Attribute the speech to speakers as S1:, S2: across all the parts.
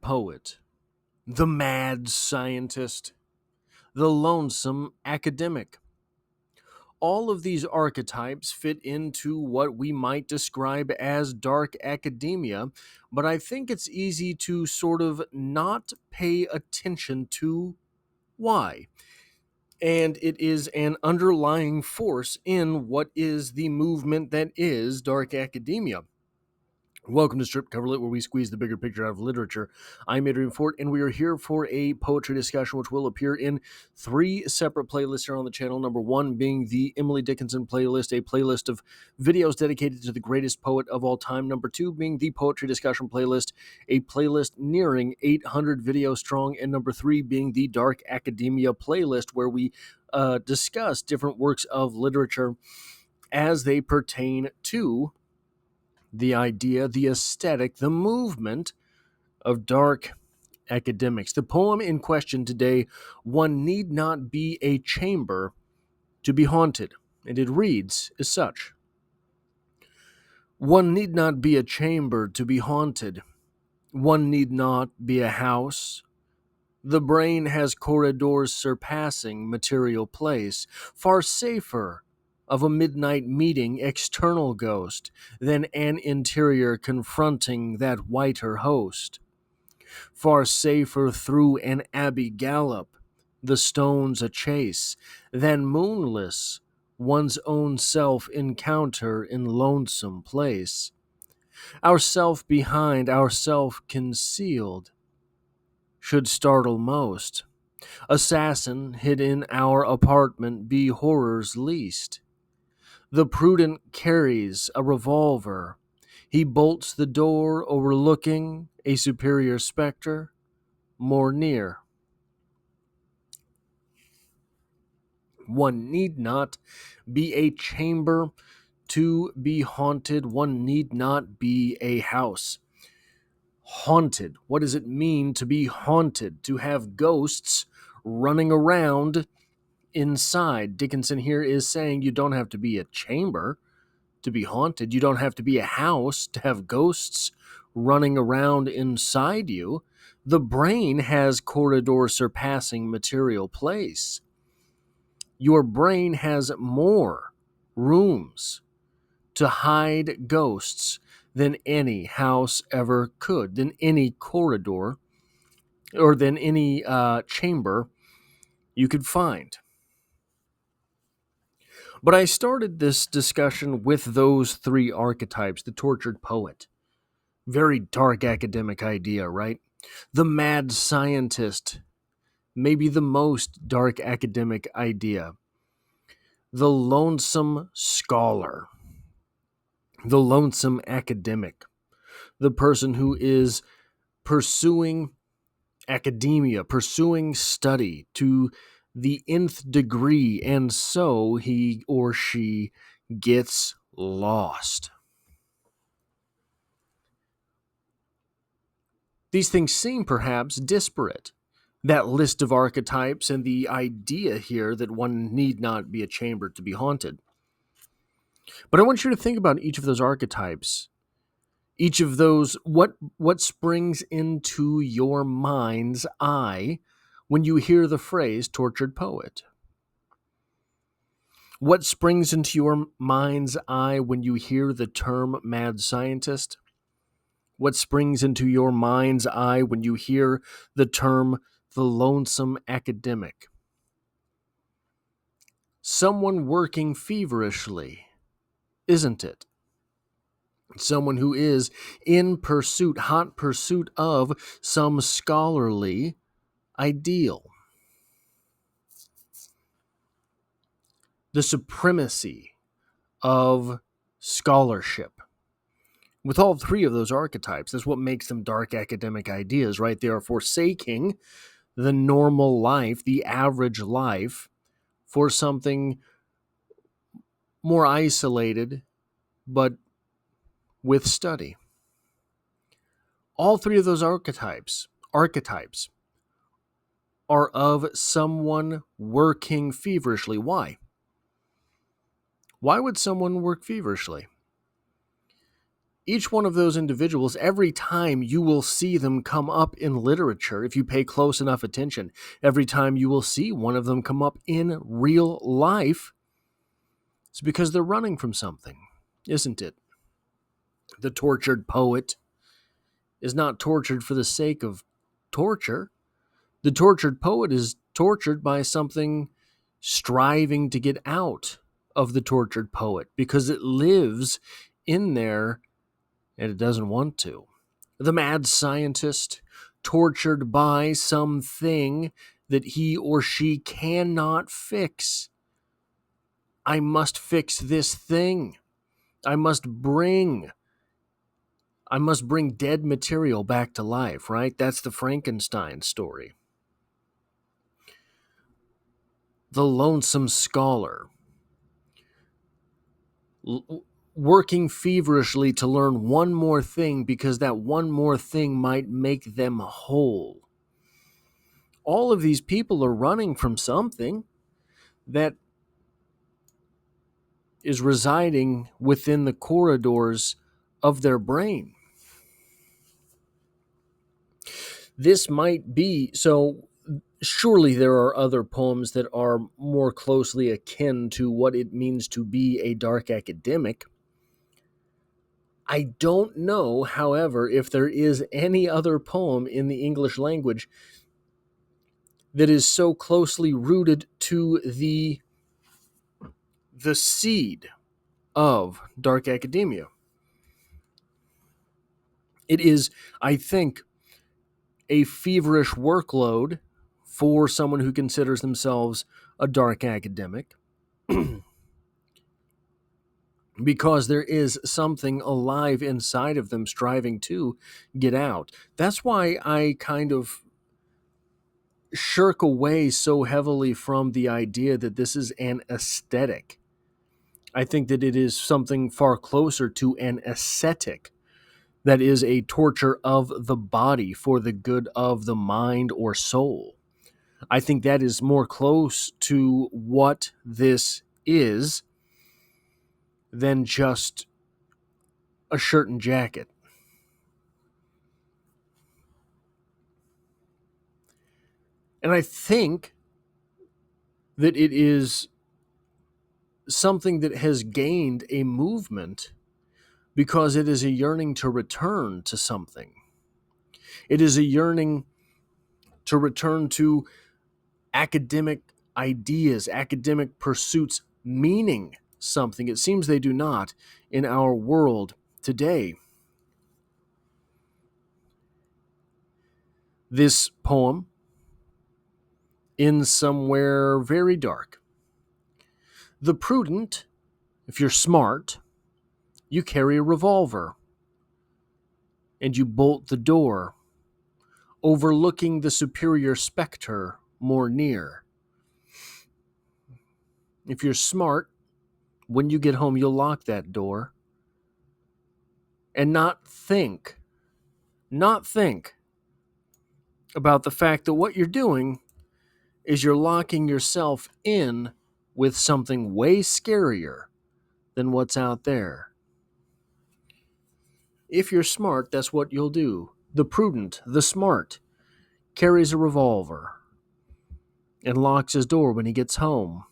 S1: poet, the mad scientist, the lonesome academic. All of these archetypes fit into what we might describe as dark academia, but I think it's easy to sort of not pay attention to why. And it is an underlying force in what is the movement that is dark academia. Welcome to Strip Cover Lit, where we squeeze the bigger picture out of literature. I'm Adrian Fort, and we are here for a poetry discussion which will appear in 3 separate playlists here on the channel. Number 1 being the Emily Dickinson playlist, a playlist of videos dedicated to the greatest poet of all time. Number 2 being the poetry discussion playlist, a playlist nearing 800 videos strong. And number 3 being the Dark Academia playlist, where we discuss different works of literature as they pertain to the idea, the aesthetic, the movement of dark academics. The poem in question today, One Need Not Be a Chamber to be Haunted, and it reads as such. One need not be a chamber to be haunted. One need not be a house. The brain has corridors surpassing material place, far safer of a midnight meeting external ghost than an interior confronting that whiter host. Far safer through an abbey gallop, the stones a chase, than moonless one's own self encounter in lonesome place. Ourself behind, ourself concealed, should startle most. Assassin hid in our apartment be horror's least. The prudent carries a revolver. He bolts the door, overlooking a superior specter more near. One need not be a chamber to be haunted. One need not be a house. Haunted. What does it mean to be haunted? To have ghosts running around inside. Dickinson here is saying you don't have to be a chamber to be haunted. You don't have to be a house to have ghosts running around inside you. The brain has corridor surpassing material place. Your brain has more rooms to hide ghosts than any house ever could, than any corridor, or than any chamber you could find. But I started this discussion with those 3 archetypes: the tortured poet, very dark academic idea, right? The mad scientist, maybe the most dark academic idea. The lonesome scholar, the lonesome academic, the person who is pursuing academia, pursuing study to the nth degree, and so he or she gets lost. These things seem perhaps disparate. That list of archetypes and the idea here that one need not be a chamber to be haunted. But I want you to think about each of those archetypes. Each of those, what springs into your mind's eye when you hear the phrase tortured poet? What springs into your mind's eye when you hear the term mad scientist? What springs into your mind's eye when you hear the term the lonesome academic? Someone working feverishly, isn't it? Someone who is in pursuit, hot pursuit of some scholarly ideal. The supremacy of scholarship. With all 3 of those archetypes, that's what makes them dark academic ideas, right? They are forsaking the normal life, the average life, for something more isolated, but with study. All 3 of those archetypes are of someone working feverishly. Why? Why would someone work feverishly? Each one of those individuals, every time you will see them come up in literature, if you pay close enough attention, every time you will see one of them come up in real life, it's because they're running from something, isn't it? The tortured poet is not tortured for the sake of torture. The tortured poet is tortured by something striving to get out of the tortured poet because it lives in there and it doesn't want to. The mad scientist, tortured by something that he or she cannot fix. I must fix this thing. I must bring dead material back to life, right? That's the Frankenstein story. The lonesome scholar, working feverishly to learn one more thing because that one more thing might make them whole. All of these people are running from something that is residing within the corridors of their brain. This might be, so surely there are other poems that are more closely akin to what it means to be a dark academic. I don't know, however, if there is any other poem in the English language that is so closely rooted to the seed of dark academia. It is, I think, a feverish workload for someone who considers themselves a dark academic because there is something alive inside of them striving to get out. That's why I kind of shirk away so heavily from the idea that this is an aesthetic. I think that it is something far closer to an ascetic, that is a torture of the body for the good of the mind or soul. I think that is more close to what this is than just a shirt and jacket. And I think that it is something that has gained a movement because it is a yearning to return to something. It is a yearning to return to academic ideas, academic pursuits, meaning something. It seems they do not in our world today. This poem ends somewhere very dark. The prudent, if you're smart, you carry a revolver and you bolt the door, overlooking the superior specter more near. If you're smart, when you get home, you'll lock that door and not think about the fact that what you're doing is you're locking yourself in with something way scarier than what's out there. If you're smart, that's what you'll do. The prudent, the smart, carries a revolver and locks his door when he gets home.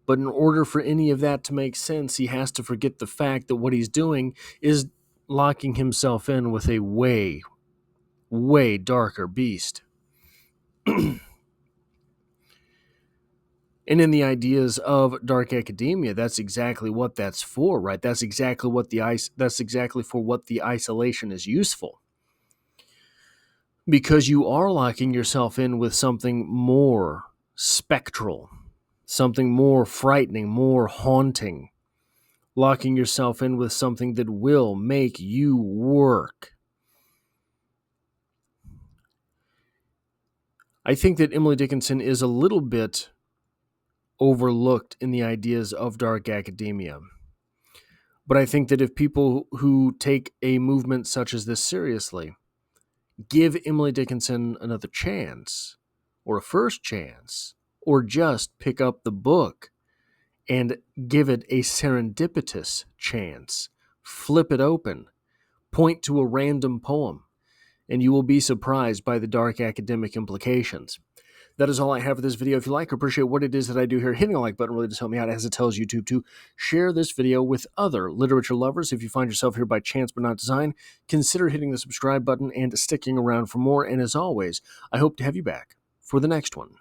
S1: But in order for any of that to make sense, he has to forget the fact that what he's doing is locking himself in with a way, way darker beast. And in the ideas of dark academia, that's exactly what that's for, right? That's exactly for what the isolation is useful. Because you are locking yourself in with something more spectral, something more frightening, more haunting. Locking yourself in with something that will make you work. I think that Emily Dickinson is a little bit overlooked in the ideas of dark academia. But I think that if people who take a movement such as this seriously give Emily Dickinson another chance, or a first chance, or just pick up the book and give it a serendipitous chance, flip it open, point to a random poem, and you will be surprised by the dark academic implications. That is all I have for this video. If you like or appreciate what it is that I do here, hitting the like button really does help me out, as it tells YouTube to share this video with other literature lovers. If you find yourself here by chance but not design, consider hitting the subscribe button and sticking around for more. And as always, I hope to have you back for the next one.